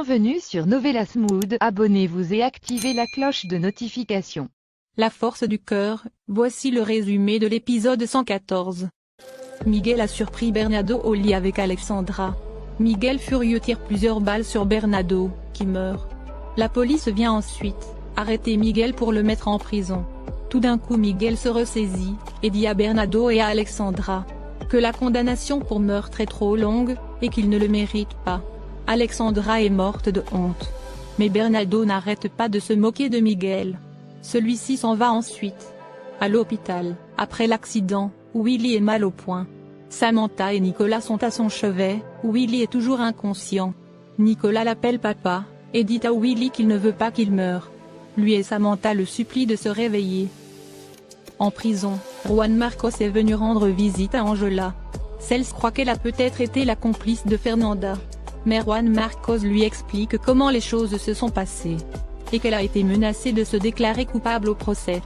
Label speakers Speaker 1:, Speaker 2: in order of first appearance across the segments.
Speaker 1: Bienvenue sur Novelas Mood, abonnez-vous et activez la cloche de notification.
Speaker 2: La force du cœur, voici le résumé de l'épisode 114. Miguel a surpris Bernardo au lit avec Alexandra. Miguel furieux tire plusieurs balles sur Bernardo, qui meurt. La police vient ensuite arrêter Miguel pour le mettre en prison. Tout d'un coup Miguel se ressaisit, et dit à Bernardo et à Alexandra que la condamnation pour meurtre est trop longue, et qu'il ne le mérite pas. Alexandra est morte de honte. Mais Bernardo n'arrête pas de se moquer de Miguel. Celui-ci s'en va ensuite à l'hôpital. Après l'accident, Willy est mal au point. Samantha et Nicolas sont à son chevet, Willy est toujours inconscient. Nicolas l'appelle papa, et dit à Willy qu'il ne veut pas qu'il meure. Lui et Samantha le supplient de se réveiller. En prison, Juan Marcos est venu rendre visite à Angela. Celle-ci croit qu'elle a peut-être été la complice de Fernanda. Mais Juan Marcos lui explique comment les choses se sont passées, et qu'elle a été menacée de se déclarer coupable au procès.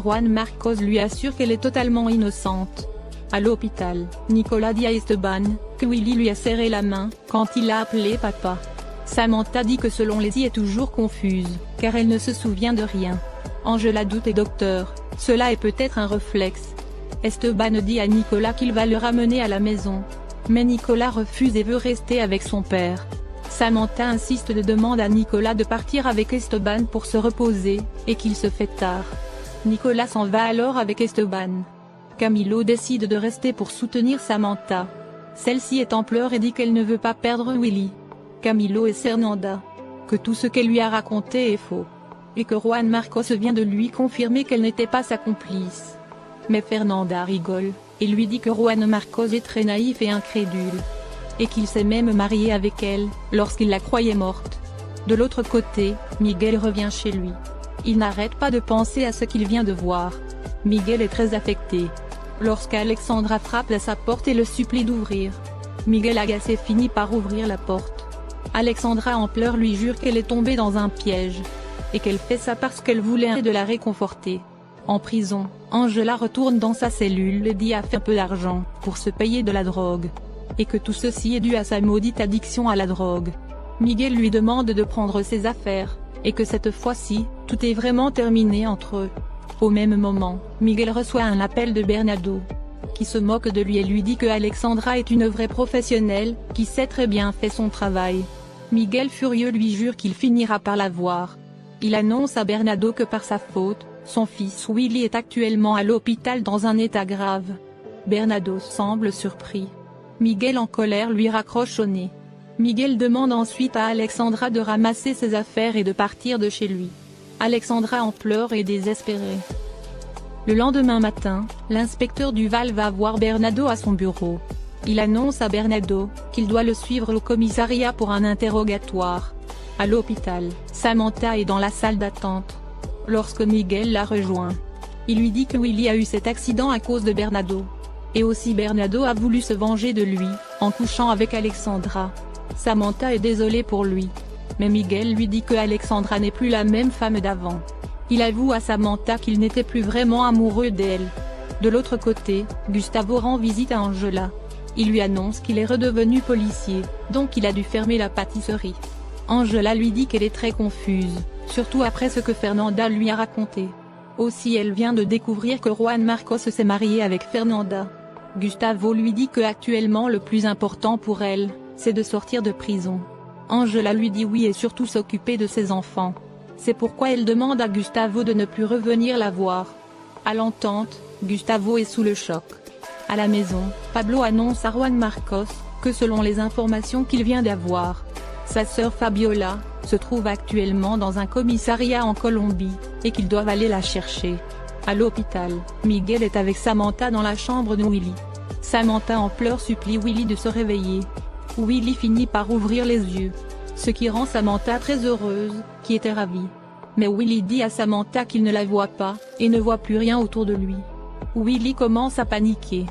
Speaker 2: Juan Marcos lui assure qu'elle est totalement innocente. À l'hôpital, Nicolas dit à Esteban que Willy lui a serré la main quand il l'a appelé papa. Samantha dit que selon les est toujours confuse, car elle ne se souvient de rien. Angela doute et docteur, cela est peut-être un réflexe. Esteban dit à Nicolas qu'il va le ramener à la maison. Mais Nicolas refuse et veut rester avec son père. Samantha insiste et demande à Nicolas de partir avec Esteban pour se reposer, et qu'il se fait tard. Nicolas s'en va alors avec Esteban. Camilo décide de rester pour soutenir Samantha. Celle-ci est en pleurs et dit qu'elle ne veut pas perdre Willy. Camilo et Fernanda que tout ce qu'elle lui a raconté est faux, et que Juan Marcos vient de lui confirmer qu'elle n'était pas sa complice. Mais Fernanda rigole, et lui dit que Juan Marcos est très naïf et incrédule, et qu'il s'est même marié avec elle, lorsqu'il la croyait morte. De l'autre côté, Miguel revient chez lui. Il n'arrête pas de penser à ce qu'il vient de voir. Miguel est très affecté. Lorsqu'Alexandra frappe à sa porte et le supplie d'ouvrir, Miguel agacé finit par ouvrir la porte. Alexandra en pleurs lui jure qu'elle est tombée dans un piège, et qu'elle fait ça parce qu'elle voulait de la réconforter. En prison, Angela retourne dans sa cellule et dit à faire un peu d'argent pour se payer de la drogue, et que tout ceci est dû à sa maudite addiction à la drogue. Miguel lui demande de prendre ses affaires, et que cette fois-ci, tout est vraiment terminé entre eux. Au même moment, Miguel reçoit un appel de Bernardo, qui se moque de lui et lui dit que Alexandra est une vraie professionnelle, qui sait très bien faire son travail. Miguel furieux lui jure qu'il finira par la voir. Il annonce à Bernardo que par sa faute, son fils Willy est actuellement à l'hôpital dans un état grave. Bernardo semble surpris. Miguel en colère lui raccroche au nez. Miguel demande ensuite à Alexandra de ramasser ses affaires et de partir de chez lui. Alexandra en pleure et désespérée. Le lendemain matin, l'inspecteur Duval va voir Bernardo à son bureau. Il annonce à Bernardo qu'il doit le suivre au commissariat pour un interrogatoire. À l'hôpital, Samantha est dans la salle d'attente lorsque Miguel la rejoint. Il lui dit que Willy a eu cet accident à cause de Bernardo. Et aussi Bernardo a voulu se venger de lui, en couchant avec Alexandra. Samantha est désolée pour lui. Mais Miguel lui dit que Alexandra n'est plus la même femme d'avant. Il avoue à Samantha qu'il n'était plus vraiment amoureux d'elle. De l'autre côté, Gustavo rend visite à Angela. Il lui annonce qu'il est redevenu policier, donc il a dû fermer la pâtisserie. Angela lui dit qu'elle est très confuse, surtout après ce que Fernanda lui a raconté. Aussi elle vient de découvrir que Juan Marcos s'est marié avec Fernanda. Gustavo lui dit que actuellement le plus important pour elle, c'est de sortir de prison. Angela lui dit oui et surtout s'occuper de ses enfants. C'est pourquoi elle demande à Gustavo de ne plus revenir la voir. À l'entente, Gustavo est sous le choc. À la maison, Pablo annonce à Juan Marcos que selon les informations qu'il vient d'avoir, sa sœur Fabiola se trouve actuellement dans un commissariat en Colombie, et qu'ils doivent aller la chercher. À l'hôpital, Miguel est avec Samantha dans la chambre de Willy. Samantha en pleurs supplie Willy de se réveiller. Willy finit par ouvrir les yeux, ce qui rend Samantha très heureuse, qui était ravie. Mais Willy dit à Samantha qu'il ne la voit pas, et ne voit plus rien autour de lui. Willy commence à paniquer.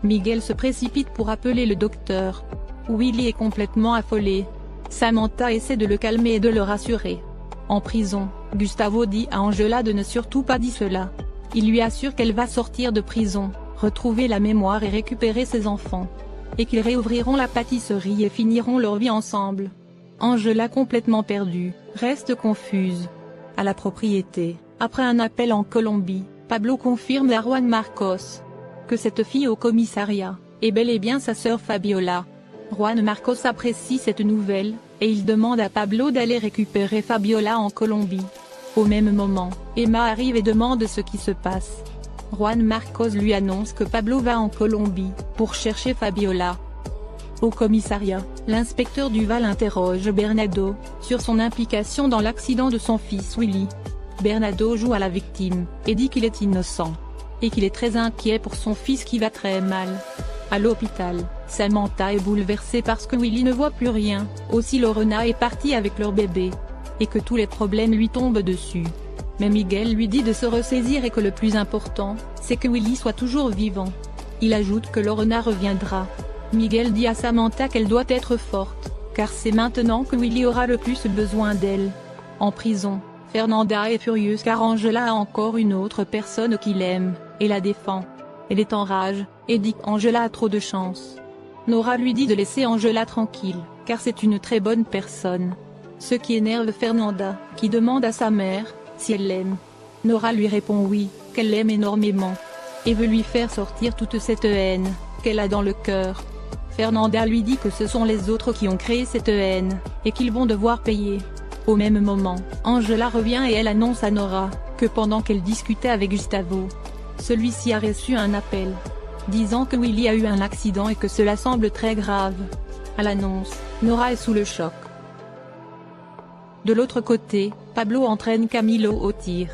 Speaker 2: Miguel se précipite pour appeler le docteur. Willy est complètement affolé. Samantha essaie de le calmer et de le rassurer. En prison, Gustavo dit à Angela de ne surtout pas dire cela. Il lui assure qu'elle va sortir de prison, retrouver la mémoire et récupérer ses enfants. Et qu'ils réouvriront la pâtisserie et finiront leur vie ensemble. Angela, complètement perdue, reste confuse. À la propriété, après un appel en Colombie, Pablo confirme à Juan Marcos que cette fille au commissariat est bel et bien sa sœur Fabiola. Juan Marcos apprécie cette nouvelle, et il demande à Pablo d'aller récupérer Fabiola en Colombie. Au même moment, Emma arrive et demande ce qui se passe. Juan Marcos lui annonce que Pablo va en Colombie pour chercher Fabiola. Au commissariat, l'inspecteur Duval interroge Bernardo sur son implication dans l'accident de son fils Willy. Bernardo joue à la victime et dit qu'il est innocent et qu'il est très inquiet pour son fils qui va très mal. À l'hôpital, Samantha est bouleversée parce que Willy ne voit plus rien, aussi Lorena est partie avec leur bébé, et que tous les problèmes lui tombent dessus. Mais Miguel lui dit de se ressaisir et que le plus important, c'est que Willy soit toujours vivant. Il ajoute que Lorena reviendra. Miguel dit à Samantha qu'elle doit être forte, car c'est maintenant que Willy aura le plus besoin d'elle. En prison, Fernanda est furieuse car Angela a encore une autre personne qui l'aime, et la défend. Elle est en rage, et dit qu'Angela a trop de chance. Nora lui dit de laisser Angela tranquille, car c'est une très bonne personne. Ce qui énerve Fernanda, qui demande à sa mère si elle l'aime. Nora lui répond oui, qu'elle l'aime énormément, et veut lui faire sortir toute cette haine qu'elle a dans le cœur. Fernanda lui dit que ce sont les autres qui ont créé cette haine, et qu'ils vont devoir payer. Au même moment, Angela revient et elle annonce à Nora que pendant qu'elle discutait avec Gustavo, celui-ci a reçu un appel disant que Willy a eu un accident et que cela semble très grave. À l'annonce, Nora est sous le choc. De l'autre côté, Pablo entraîne Camilo au tir.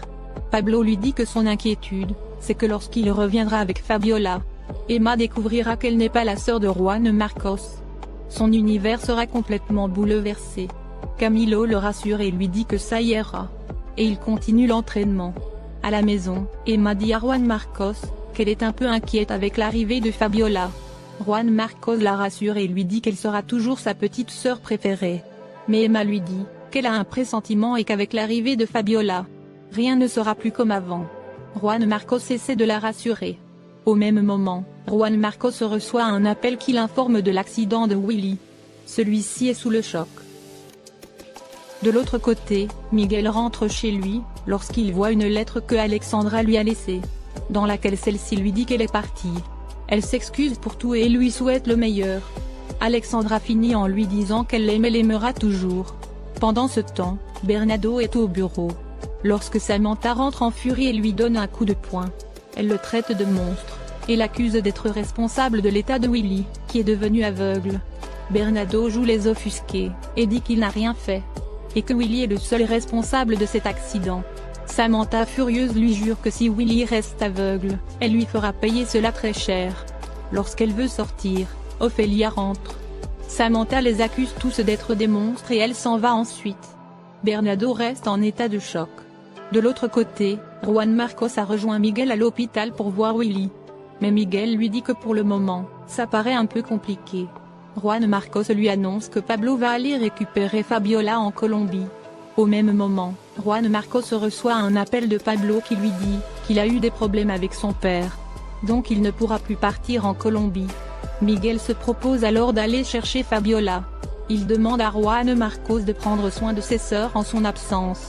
Speaker 2: Pablo lui dit que son inquiétude, c'est que lorsqu'il reviendra avec Fabiola, Emma découvrira qu'elle n'est pas la sœur de Juan Marcos. Son univers sera complètement bouleversé. Camilo le rassure et lui dit que ça ira. Et il continue l'entraînement. À la maison, Emma dit à Juan Marcos qu'elle est un peu inquiète avec l'arrivée de Fabiola. Juan Marcos la rassure et lui dit qu'elle sera toujours sa petite sœur préférée. Mais Emma lui dit qu'elle a un pressentiment et qu'avec l'arrivée de Fabiola, rien ne sera plus comme avant. Juan Marcos essaie de la rassurer. Au même moment, Juan Marcos reçoit un appel qui l'informe de l'accident de Willy. Celui-ci est sous le choc. De l'autre côté, Miguel rentre chez lui, lorsqu'il voit une lettre que Alexandra lui a laissée, dans laquelle celle-ci lui dit qu'elle est partie. Elle s'excuse pour tout et lui souhaite le meilleur. Alexandra finit en lui disant qu'elle l'aime et l'aimera toujours. Pendant ce temps, Bernardo est au bureau. Lorsque Samantha rentre en furie et lui donne un coup de poing, elle le traite de monstre, et l'accuse d'être responsable de l'état de Willy, qui est devenu aveugle. Bernardo joue les offusqués, et dit qu'il n'a rien fait, et que Willy est le seul responsable de cet accident. Samantha furieuse lui jure que si Willy reste aveugle, elle lui fera payer cela très cher. Lorsqu'elle veut sortir, Ophélia rentre. Samantha les accuse tous d'être des monstres et elle s'en va ensuite. Bernardo reste en état de choc. De l'autre côté, Juan Marcos a rejoint Miguel à l'hôpital pour voir Willy. Mais Miguel lui dit que pour le moment, ça paraît un peu compliqué. Juan Marcos lui annonce que Pablo va aller récupérer Fabiola en Colombie. Au même moment, Juan Marcos reçoit un appel de Pablo qui lui dit qu'il a eu des problèmes avec son père. Donc il ne pourra plus partir en Colombie. Miguel se propose alors d'aller chercher Fabiola. Il demande à Juan Marcos de prendre soin de ses sœurs en son absence.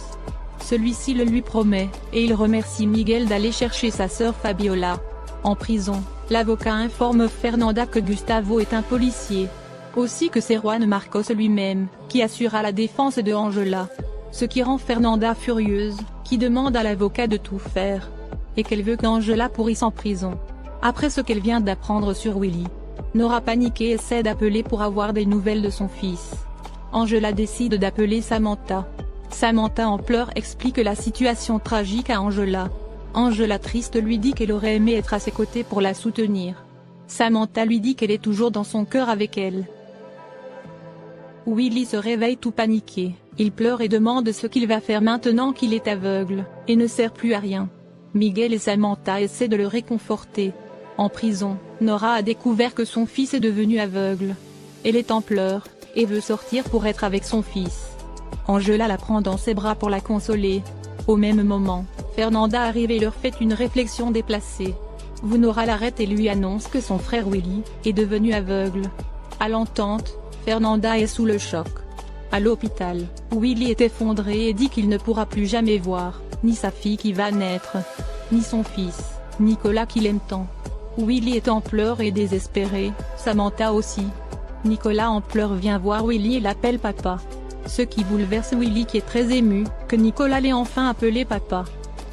Speaker 2: Celui-ci le lui promet, et il remercie Miguel d'aller chercher sa sœur Fabiola. En prison, l'avocat informe Fernanda que Gustavo est un policier. Aussi que c'est Juan Marcos lui-même, qui assurera la défense de Angela. Ce qui rend Fernanda furieuse, qui demande à l'avocat de tout faire. Et qu'elle veut qu'Angela pourrisse en prison. Après ce qu'elle vient d'apprendre sur Willy, Nora paniquée essaie d'appeler pour avoir des nouvelles de son fils. Angela décide d'appeler Samantha. Samantha en pleurs explique la situation tragique à Angela. Angela triste lui dit qu'elle aurait aimé être à ses côtés pour la soutenir. Samantha lui dit qu'elle est toujours dans son cœur avec elle. Willy se réveille tout paniqué, il pleure et demande ce qu'il va faire maintenant qu'il est aveugle, et ne sert plus à rien. Miguel et Samantha essaient de le réconforter. En prison, Nora a découvert que son fils est devenu aveugle. Elle est en pleurs, et veut sortir pour être avec son fils. Angela la prend dans ses bras pour la consoler. Au même moment, Fernanda arrive et leur fait une réflexion déplacée. Nora l'arrête et lui annonce que son frère Willy est devenu aveugle. À l'entente, Fernanda est sous le choc. À l'hôpital, Willy est effondré et dit qu'il ne pourra plus jamais voir, ni sa fille qui va naître, ni son fils, Nicolas qu'il aime tant. Willy est en pleurs et désespéré, Samantha aussi. Nicolas en pleurs vient voir Willy et l'appelle papa. Ce qui bouleverse Willy qui est très ému, que Nicolas l'ait enfin appelé papa.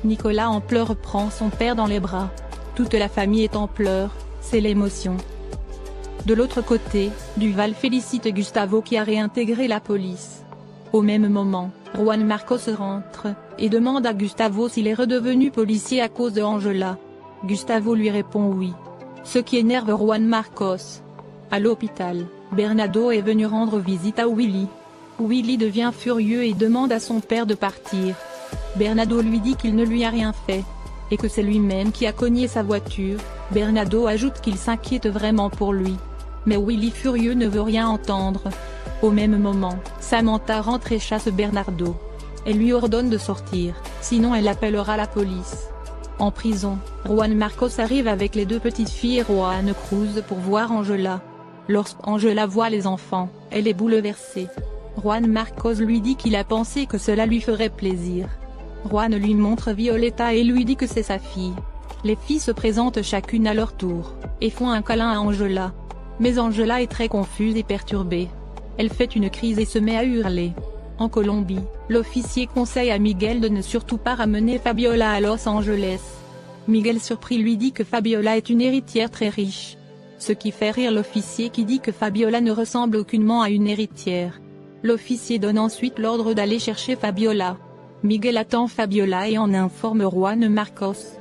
Speaker 2: Nicolas en pleurs prend son père dans les bras. Toute la famille est en pleurs, c'est l'émotion. De l'autre côté, Duval félicite Gustavo qui a réintégré la police. Au même moment, Juan Marcos rentre, et demande à Gustavo s'il est redevenu policier à cause de Angela. Gustavo lui répond oui. Ce qui énerve Juan Marcos. À l'hôpital, Bernardo est venu rendre visite à Willy. Willy devient furieux et demande à son père de partir. Bernardo lui dit qu'il ne lui a rien fait, et que c'est lui-même qui a cogné sa voiture. Bernardo ajoute qu'il s'inquiète vraiment pour lui. Mais Willy furieux ne veut rien entendre. Au même moment, Samantha rentre et chasse Bernardo. Elle lui ordonne de sortir, sinon elle appellera la police. En prison, Juan Marcos arrive avec les deux petites filles et Juan Cruz pour voir Angela. Lorsqu'Angela voit les enfants, elle est bouleversée. Juan Marcos lui dit qu'il a pensé que cela lui ferait plaisir. Juan lui montre Violeta et lui dit que c'est sa fille. Les filles se présentent chacune à leur tour, et font un câlin à Angela. Mais Angela est très confuse et perturbée. Elle fait une crise et se met à hurler. En Colombie, l'officier conseille à Miguel de ne surtout pas ramener Fabiola à Los Angeles. Miguel surpris lui dit que Fabiola est une héritière très riche. Ce qui fait rire l'officier qui dit que Fabiola ne ressemble aucunement à une héritière. L'officier donne ensuite l'ordre d'aller chercher Fabiola. Miguel attend Fabiola et en informe Juan Marcos.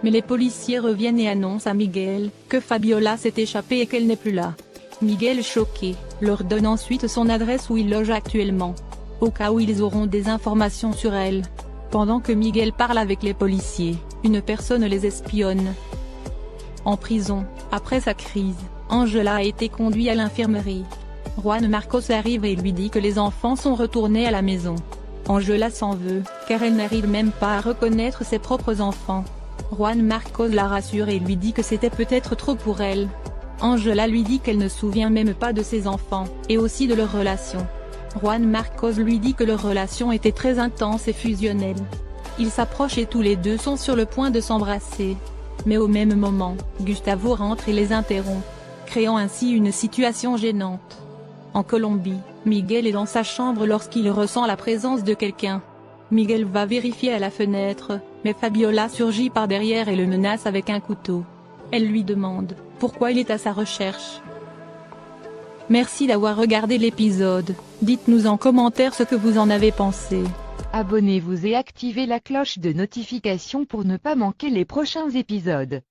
Speaker 2: Mais les policiers reviennent et annoncent à Miguel que Fabiola s'est échappée et qu'elle n'est plus là. Miguel choqué, leur donne ensuite son adresse où il loge actuellement, au cas où ils auront des informations sur elle. Pendant que Miguel parle avec les policiers, une personne les espionne. En prison, après sa crise, Angela a été conduite à l'infirmerie. Juan Marcos arrive et lui dit que les enfants sont retournés à la maison. Angela s'en veut, car elle n'arrive même pas à reconnaître ses propres enfants. Juan Marcos la rassure et lui dit que c'était peut-être trop pour elle. Angela lui dit qu'elle ne se souvient même pas de ses enfants, et aussi de leur relation. Juan Marcos lui dit que leur relation était très intense et fusionnelle. Ils s'approchent et tous les deux sont sur le point de s'embrasser. Mais au même moment, Gustavo rentre et les interrompt, créant ainsi une situation gênante. En Colombie, Miguel est dans sa chambre lorsqu'il ressent la présence de quelqu'un. Miguel va vérifier à la fenêtre, mais Fabiola surgit par derrière et le menace avec un couteau. Elle lui demande pourquoi il est à sa recherche. Merci d'avoir regardé l'épisode, dites-nous en commentaire ce que vous en avez pensé.
Speaker 1: Abonnez-vous et activez la cloche de notification pour ne pas manquer les prochains épisodes.